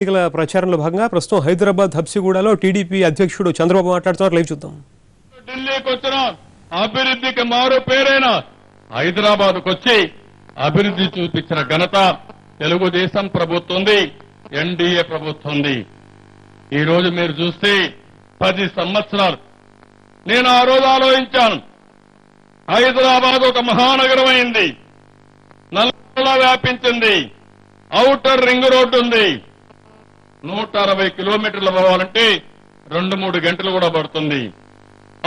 ఎన్నికల ప్రచారంలో భాగంగా ప్రస్తుతం హైదరాబాద్ హబ్సిగూడలో టీడీపీ అధ్యక్షుడు చంద్రబాబు మాట్లాడుతున్నారు. లైవ్ చూద్దాం. ఢిల్లీకి వచ్చిన అభివృద్ధికి మారు పేరైన హైదరాబాద్కు వచ్చి అభివృద్ధి చూపించిన ఘనత తెలుగుదేశం ప్రభుత్వంది, ఎన్డీఏ ప్రభుత్వంది. ఈ రోజు మీరు చూస్తే 10 సంవత్సరాలు నేను ఆ రోజు ఆలోచించాను. హైదరాబాద్ ఒక మహానగరం అయింది, నల్లలా వ్యాపించింది, ఔటర్ రింగ్ రోడ్డు ఉంది. 160 కిలోమీటర్లు పోవాలంటే 2-3 గంటలు కూడా పడుతుంది.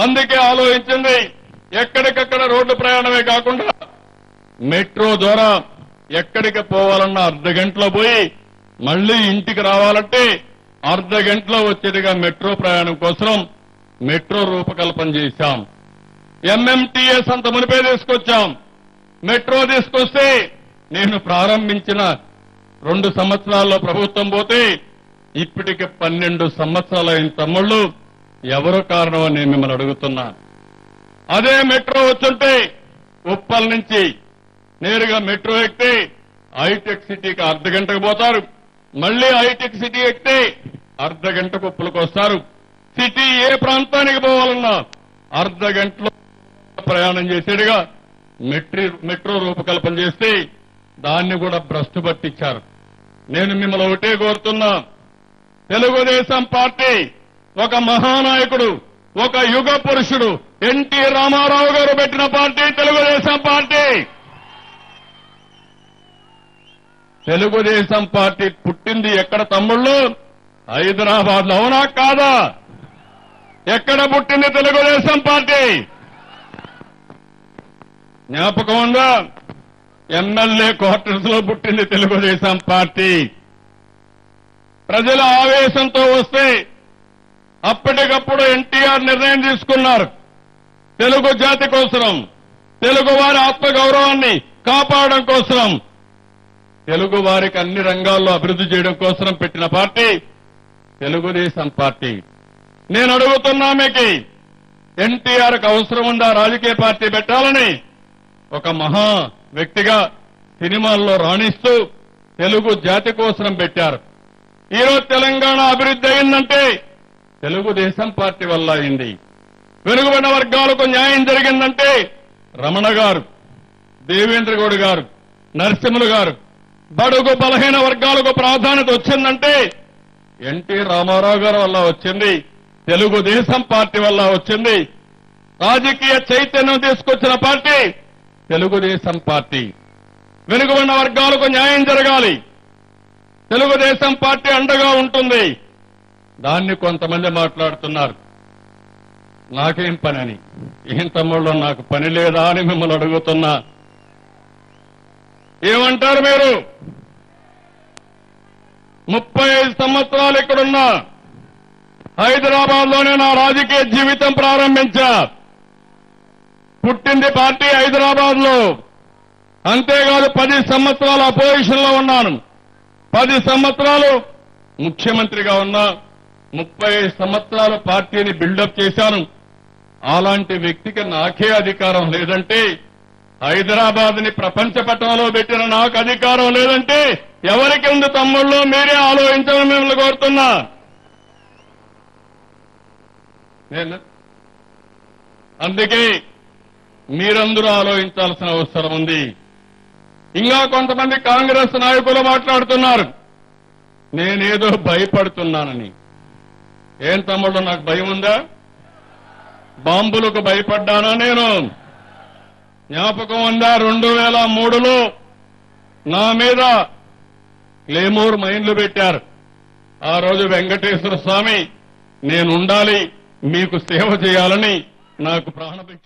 అందుకే ఆలోచించింది, ఎక్కడికక్కడ రోడ్డు ప్రయాణమే కాకుండా మెట్రో ద్వారా ఎక్కడికి పోవాలన్నా అర్ధ గంటలో పోయి మళ్లీ ఇంటికి రావాలంటే అర్ధ గంటలో వచ్చేదిగా మెట్రో ప్రయాణం కోసం మెట్రో రూపకల్పన చేశాం. ఎంఎంటీఎస్ అంత మునిపే తీసుకొచ్చాం. మెట్రో తీసుకొస్తే నేను ప్రారంభించిన 2 సంవత్సరాల్లో ప్రభుత్వం పోతే ఇప్పటికి 12 సంవత్సరాలైన తమ్ముళ్ళు ఎవరు కారణమని నేను మిమ్మల్ని అడుగుతున్నా. అదే మెట్రో వచ్చుంటే ఉప్పల్ నుంచి నేరుగా మెట్రో ఎక్కితే హైటెక్ సిటీకి అర్ధ గంటకు పోతారు, మళ్లీ హైటెక్ సిటీ ఎక్కితే అర్ధ గంటకు ఉప్పలకు వస్తారు. సిటీ ఏ ప్రాంతానికి పోవాలన్నా అర్ధ గంటలో ప్రయాణం చేసేట్టుగా మెట్రో రూపకల్పన చేస్తే దాన్ని కూడా భ్రష్టు పట్టించారు. నేను మిమ్మల్ని ఒకటే కోరుతున్నా, తెలుగుదేశం పార్టీ ఒక మహానాయకుడు, ఒక యుగ పురుషుడు ఎన్టీ రామారావు గారు పెట్టిన party Telugu Desam party. Telugu Desam party పుట్టింది ఎక్కడ తమ్ముళ్ళు? హైదరాబాద్ లో, అవునా కాదా? ఎక్కడ పుట్టింది తెలుగుదేశం పార్టీ? జ్ఞాపకం ఉందా? ఎమ్మెల్యే క్వార్టర్స్ లో పుట్టింది తెలుగుదేశం పార్టీ. ప్రజల ఆవేశంతో వస్తే అప్పటికప్పుడు ఎన్టీఆర్ నిర్ణయం తీసుకున్నారు. తెలుగు జాతి కోసం, తెలుగు వారి ఆత్మగౌరవాన్ని కాపాడడం కోసం, తెలుగు వారికి అన్ని రంగాల్లో అభివృద్ధి చేయడం కోసం పెట్టిన పార్టీ తెలుగుదేశం పార్టీ. నేను అడుగుతున్నా, మీకు ఎన్టీఆర్కి అవసరం ఉందా రాజకీయ పార్టీ పెట్టాలని? ఒక మహా వ్యక్తిగా సినిమాల్లో రాణిస్తూ తెలుగు జాతి కోసం పెట్టారు. ఈరోజు తెలంగాణ అభివృద్ధి అయిందంటే తెలుగుదేశం పార్టీ వల్ల అయింది. వెనుకబడిన వర్గాలకు న్యాయం జరిగిందంటే రమణ గారు, దేవేంద్ర గౌడ్ గారు, నరసింహులు గారు, బడుగు బలహీన వర్గాలకు ప్రాధాన్యత వచ్చిందంటే ఎన్టీ రామారావు గారి వల్ల వచ్చింది, తెలుగుదేశం పార్టీ వల్ల వచ్చింది. రాజకీయ చైతన్యం తీసుకొచ్చిన పార్టీ తెలుగుదేశం పార్టీ. వెనుకబడిన వర్గాలకు న్యాయం జరగాలి, తెలుగుదేశం పార్టీ అండగా ఉంటుంది. దాన్ని కొంతమంది మాట్లాడుతున్నారు, నాకేం పని అని. ఏం తమ్ముళ్ళు, నాకు పని లేదా అని మిమ్మల్ని అడుగుతున్నా. ఏమంటారు మీరు? 35 సంవత్సరాలు ఇక్కడున్నా, హైదరాబాద్ లోనే నా రాజకీయ జీవితం ప్రారంభించా. పుట్టింది పార్టీ హైదరాబాద్ లో. అంతేకాదు 10 సంవత్సరాలు అపోజిషన్ లో ఉన్నాను, 10 సంవత్సరాలు ముఖ్యమంత్రిగా ఉన్నా, 35 సంవత్సరాలు పార్టీని బిల్డప్ చేశాను. అలాంటి వ్యక్తికి నాకే అధికారం లేదంటే, హైదరాబాద్ ని ప్రపంచ పటంలో పెట్టిన నాకు అధికారం లేదంటే ఎవరికి ఉంది తమ్ముళ్ళు? మీరే ఆలోచించమని మిమ్మల్ని కోరుతున్నా. అందుకే మీరందరూ ఆలోచించాల్సిన అవసరం ఉంది. ఇంకా కొంతమంది కాంగ్రెస్ నాయకులు మాట్లాడుతున్నారు, నేనేదో భయపడుతున్నానని. ఏం తమ్ముళ్ళు, నాకు భయం ఉందా? బాంబులకు భయపడ్డానా నేను? జ్ఞాపకం ఉందా? 2003లో నా మీద క్లేమోర్ మైన్లు పెట్టారు. ఆ రోజు వెంకటేశ్వర స్వామి నేనుండాలి, మీకు సేవ చేయాలని నాకు ప్రాణభిక్ష